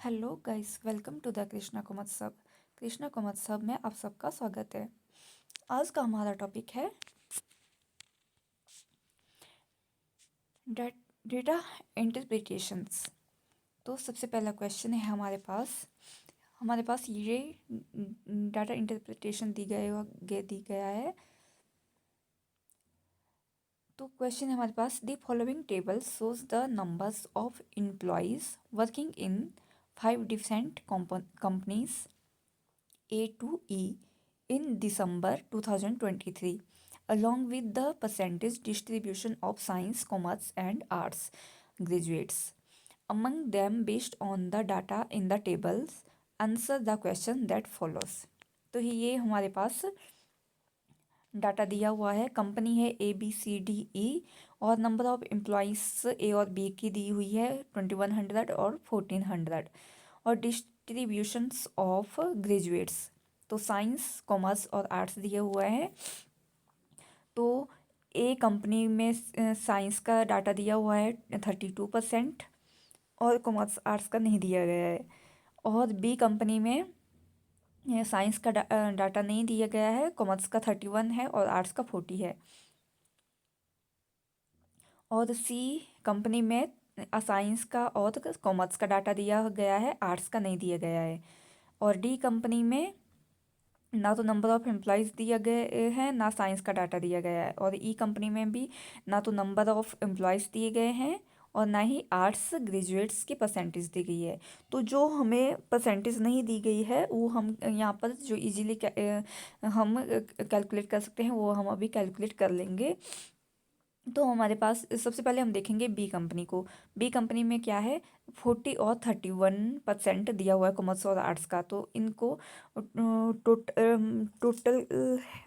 Hello guys, welcome to the Krishna कुमत्सव। कृष्णा कुमत्सव में आप सबका स्वागत है। आज का हमारा टॉपिक है डेटा इंटरप्रिटेशंस। तो सबसे पहला क्वेश्चन है हमारे पास ये डाटा इंटरप्रिटेशन दी गया है। तो क्वेश्चन है हमारे पास, the following table shows the numbers of employees working in 5 different companies A to E in December 2023, along with the percentage distribution of science, commerce, and arts graduates. Among them, based on the data in the tables, answer the question that follows. तो ये हमारे पास data दिया हुआ है। Company है ABCDE और number of employees ए और B की दी हुई है 2100 और 1400 और डिस्ट्रीब्यूशंस ऑफ ग्रेजुएट्स तो साइंस, कॉमर्स और आर्ट्स दिए हुए हैं। तो ए कंपनी में साइंस का डाटा दिया हुआ है 32% और कॉमर्स आर्ट्स का नहीं दिया गया है। और बी कंपनी में साइंस का डाटा नहीं दिया गया है, कॉमर्स का 31 है और आर्ट्स का 40 है। और सी कंपनी में साइंस का और कॉमर्स का डाटा दिया गया है, आर्ट्स का नहीं दिया गया है। और डी कंपनी में ना तो नंबर ऑफ एम्प्लॉयज़ दिया गए हैं, ना साइंस का डाटा दिया गया है। और ई कंपनी में भी ना तो नंबर ऑफ एम्प्लॉयज़ दिए गए हैं और ना ही आर्ट्स ग्रेजुएट्स की परसेंटेज दी गई है। तो जो हमें परसेंटेज नहीं दी गई है वो हम यहाँ पर जो इजीली हम कैलकुलेट कर सकते हैं वो हम अभी कैलकुलेट कर लेंगे। तो हमारे पास सबसे पहले हम देखेंगे बी कंपनी को। बी कंपनी में क्या है, 40 और 31% दिया हुआ है कॉमर्स और आर्ट्स का। तो इनको टोटल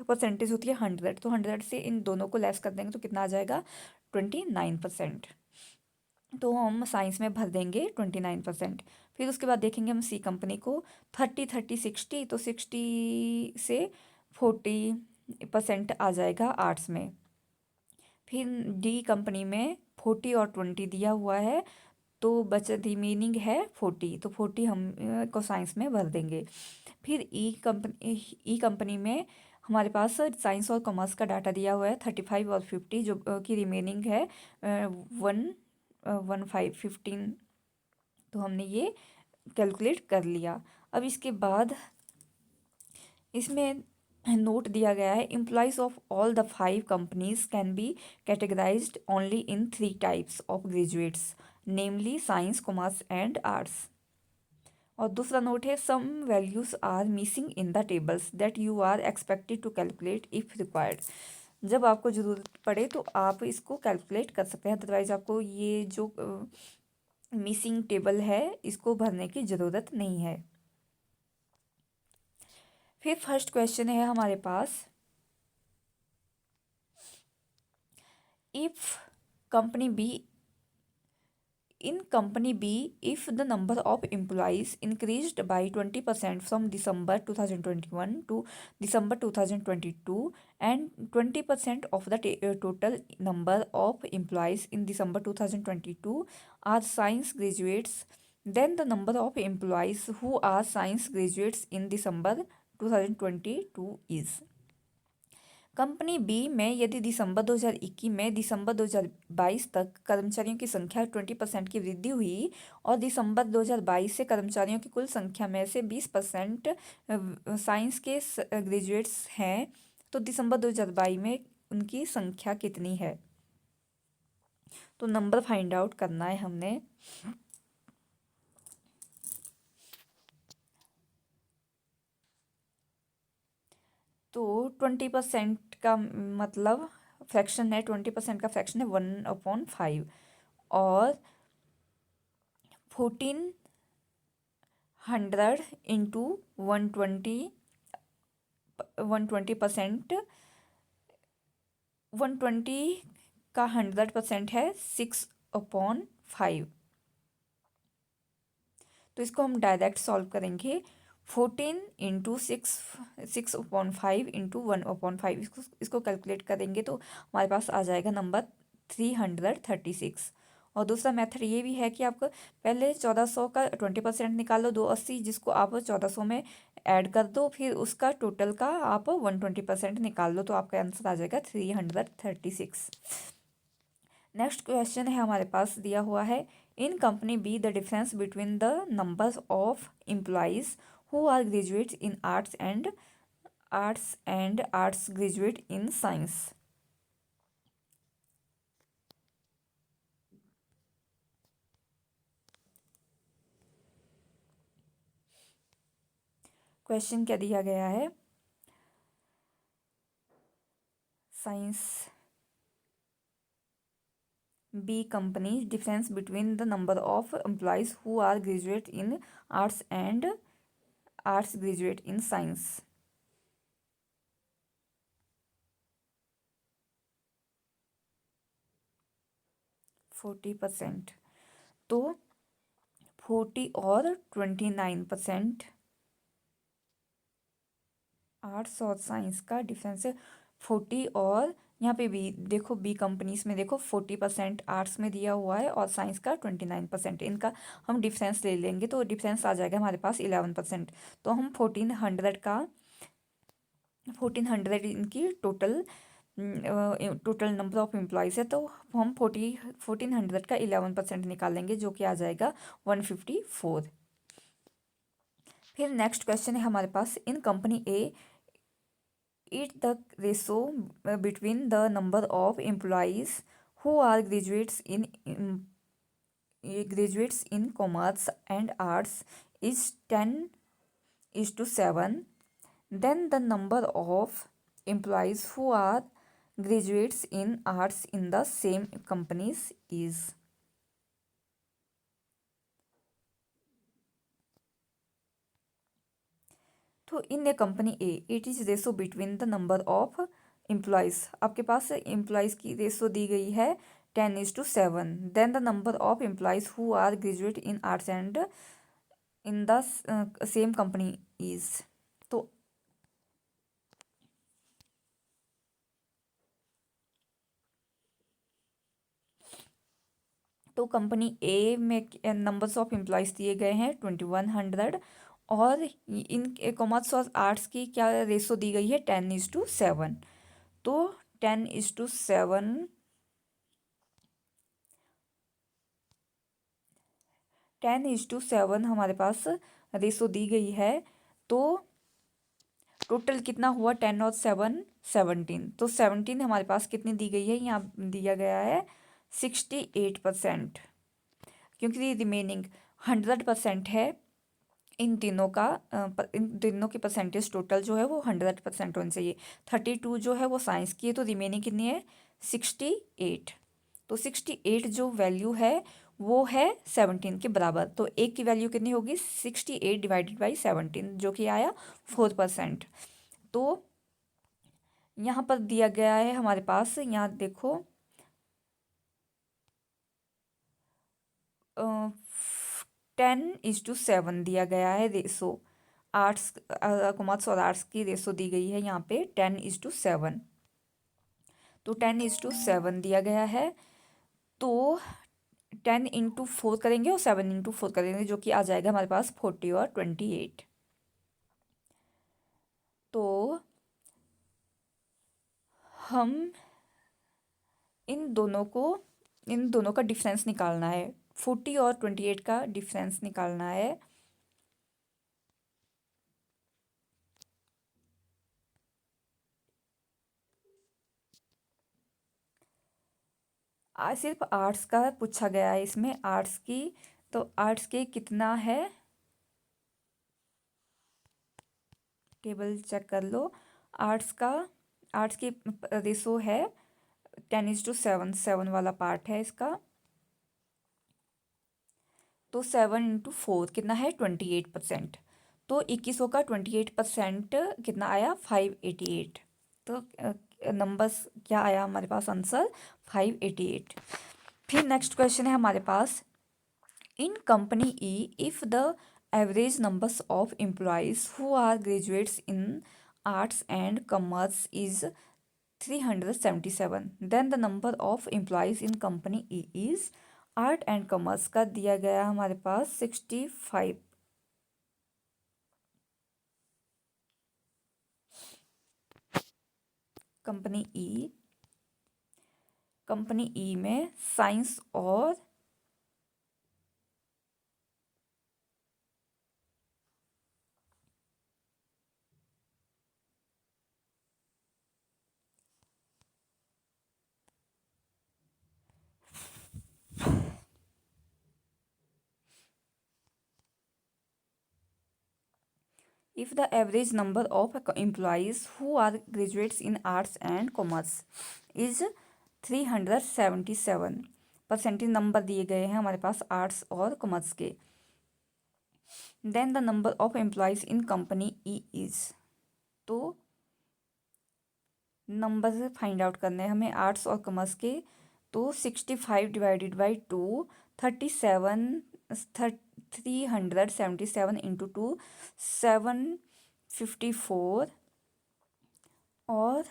परसेंटेज होती है 100। तो 100 से इन दोनों को लेस कर देंगे तो कितना आ जाएगा, 29%। तो हम साइंस में भर देंगे 29%। फिर उसके बाद देखेंगे हम सी कंपनी को, 30 30 60। तो 60 से 40% आ जाएगा आर्ट्स में। फिर डी कंपनी में 40 और 20 दिया हुआ है तो बचा रिमेनिंग है 40। तो 40 हम को साइंस में भर देंगे। फिर ई कंपनी में हमारे पास साइंस और कॉमर्स का डाटा दिया हुआ है 35 और 50 जो की रिमेनिंग है 15 तो हमने ये कैलकुलेट कर लिया। अब इसके बाद इसमें नोट दिया गया है, employees of all the 5 companies can be categorised only in 3 types of graduates, namely science, commerce and arts. और दूसरा नोट है, some values are missing in the tables that you are expected to calculate if required. जब आपको ज़रूरत पड़े तो आप इसको कैलकुलेट कर सकते हैं, अदरवाइज आपको ये जो मिसिंग टेबल है इसको भरने की ज़रूरत नहीं है। फिर फर्स्ट क्वेश्चन है हमारे पास, if company B in company B, if the number of employees increased by 20% from December 2021 to December 2022 and 20% of the total number of employees in December 2022 are science graduates, then the number of employees who are science graduates in December 2022 is। Company B में यदि दिसंबर 2021 में दिसंबर 2022 तक कर्मचारियों की संख्या 20% की वृद्धि हुई और दिसंबर 2022 से कर्मचारियों की कुल संख्या में से 20% साइंस के ग्रेजुएट्स हैं, तो दिसंबर 2022 में उनकी संख्या कितनी है। तो नंबर फाइंड आउट करना है हमने। तो 20% का मतलब फ्रैक्शन है, 20% का फ्रैक्शन है 1/5 और 1400 इंटू 120%। 120 का 100% है 6/5। तो इसको हम डायरेक्ट सॉल्व करेंगे। 14 इंटू 6/5 इंटू 1/5 इसको कैलकुलेट करेंगे तो हमारे पास आ जाएगा नंबर 336। और दूसरा मेथड ये भी है कि आपको पहले 1400 का 20% निकालो, 280, जिसको आप 1400 में ऐड कर दो, फिर उसका टोटल का आप 120% निकाल लो, तो आपका आंसर आ जाएगा 336। नेक्स्ट क्वेश्चन है हमारे पास दिया हुआ है, in company B the difference between the numbers of employees who are graduates in arts graduate in science. Question क्या दिया गया है, science B company difference between the number of employees who are graduate in arts graduate in science. 40%, तो 40 और 29%, arts और science का difference है 40, और यहाँ पे भी देखो बी कंपनीज में देखो 40% आर्ट्स में दिया हुआ है और साइंस का 29%, इनका हम डिफरेंस ले लेंगे तो डिफरेंस आ जाएगा हमारे पास 11%। तो हम 1400 इनकी टोटल नंबर ऑफ एम्प्लॉयज़ है, तो हम 1400 का 11% निकालेंगे, जो कि आ जाएगा 154। फिर नेक्स्ट क्वेश्चन है हमारे पास, in company A it the ratio between the number of employees who are graduates in commerce and arts is 10:7, then the number of employees who are graduates in arts in the same companies is। तो in A company A it is ratio between the number of employees, आपके पास employees की ratio दी गई है 10:7, then the number of employees who are graduate in arts and in the same company is. तो company A में numbers of employees दिए गए हैं 2100, और इन कॉमर्स और आर्ट्स की क्या रेशो दी गई है 10:7। तो 10:7, 10:7 हमारे पास रेशो दी गई है, तो टोटल कितना हुआ 10 और 7 17, तो 17 हमारे पास कितनी दी गई है, यहाँ दिया गया है 68%, क्योंकि रिमेनिंग 100% है। इन तीनों की परसेंटेज टोटल जो है वो 100% होनी चाहिए। 32 जो है वो साइंस की है, तो रिमेनिंग कितनी है 68। तो 68 जो वैल्यू है वो है 17 के बराबर, तो एक की वैल्यू कितनी होगी 68 डिवाइडेड बाई 17, जो कि आया 4%। तो यहाँ पर दिया गया है हमारे पास, यहाँ देखो 10:7 दिया गया है रेसो, आर्ट्स कॉमर्स और आर्ट्स की रेसो दी गई है यहाँ पे 10:7, तो 10:7 दिया गया है, तो 10 × 4 करेंगे और 7 × 4 करेंगे, जो कि आ जाएगा हमारे पास 40 और 28। तो हम इन दोनों का डिफरेंस निकालना है, 40 और 28 का डिफरेंस निकालना है। सिर्फ आर्ट्स का पूछा गया है इसमें, आर्ट्स की, तो आर्ट्स के कितना है टेबल चेक कर लो। आर्ट्स की रेशो है 10:7, 7 वाला पार्ट है इसका, तो 7 × 4 कितना है 28%, तो 2100 का 28% कितना आया 588। तो नंबर्स क्या आया हमारे पास आंसर 588। फिर नेक्स्ट क्वेश्चन है हमारे पास, in company E if the average numbers of employees who are graduates in arts and commerce is 377, then the number of employees in company E is art and commerce का दिया गया हमारे पास 65। Company ई में science और if the average number of employees who are graduates in arts and commerce is 377, percentage number दिए गए हैं हमारे पास आर्ट्स और कॉमर्स के, then the number of employees in company E is. तो नंबर फाइंड आउट करने हैं हमें आर्ट्स और कॉमर्स के। तो 65 डिवाइडेड बाई 2, 37 377 इंटू 2 754 और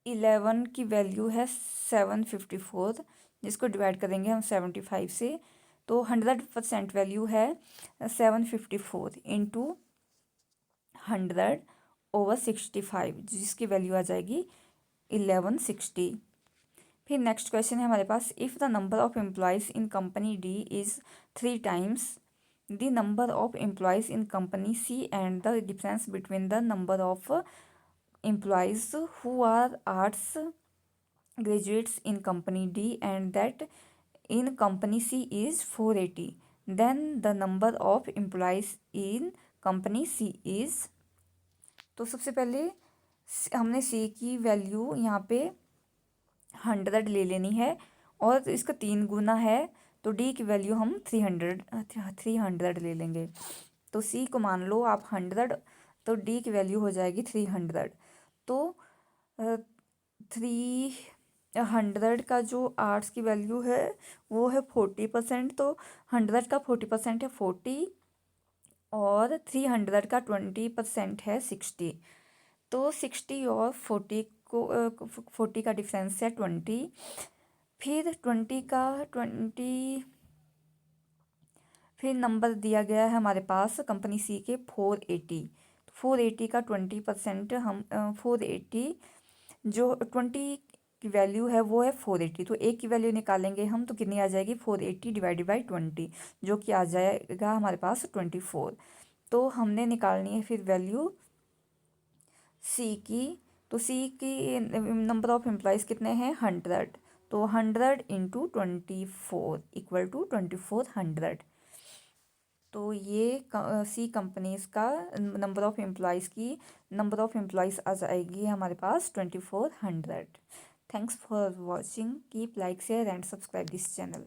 11 की वैल्यू है 754, जिसको डिवाइड करेंगे हम 75 से। तो 100% वैल्यू है 754 इंटू 100/65, जिसकी वैल्यू आ जाएगी 1160। फिर नेक्स्ट क्वेश्चन है हमारे पास, if the number of employees in company D is 3 times the number of employees in company C and the difference between the number of employees who are arts graduates in company D and that in company C is 480, then the number of employees in company C is। तो सबसे पहले हमने C की value यहाँ पे 100 ले लेनी है और इसका 3 गुना है, तो D की वैल्यू हम 300 ले लेंगे। तो C को मान लो आप 100, तो D की वैल्यू हो जाएगी 300। तो 300 का जो आर्ट्स की वैल्यू है वो है 40%, तो 100 का 40% है 40 और 300 का 20% है 60। तो 60 और 40 को 40 का डिफरेंस है 20। फिर 20 फिर नंबर दिया गया है हमारे पास कंपनी सी के 480। 480 का 20% हम 480 जो 20 की वैल्यू है वो है 480, तो एक की वैल्यू निकालेंगे हम तो कितनी आ जाएगी 480 डिवाइडेड बाई 20, जो कि आ जाएगा हमारे पास 24। तो हमने निकालनी है फिर वैल्यू सी की। तो सी की नंबर ऑफ एम्प्लॉयज़ कितने हैं 100, तो 100 इंटू 24 इक्वल टू 2400। तो ये सी कंपनीज का नंबर ऑफ एम्प्लॉयज़ आ जाएगी हमारे पास 2400। Thanks for watching, keep like share and subscribe this channel.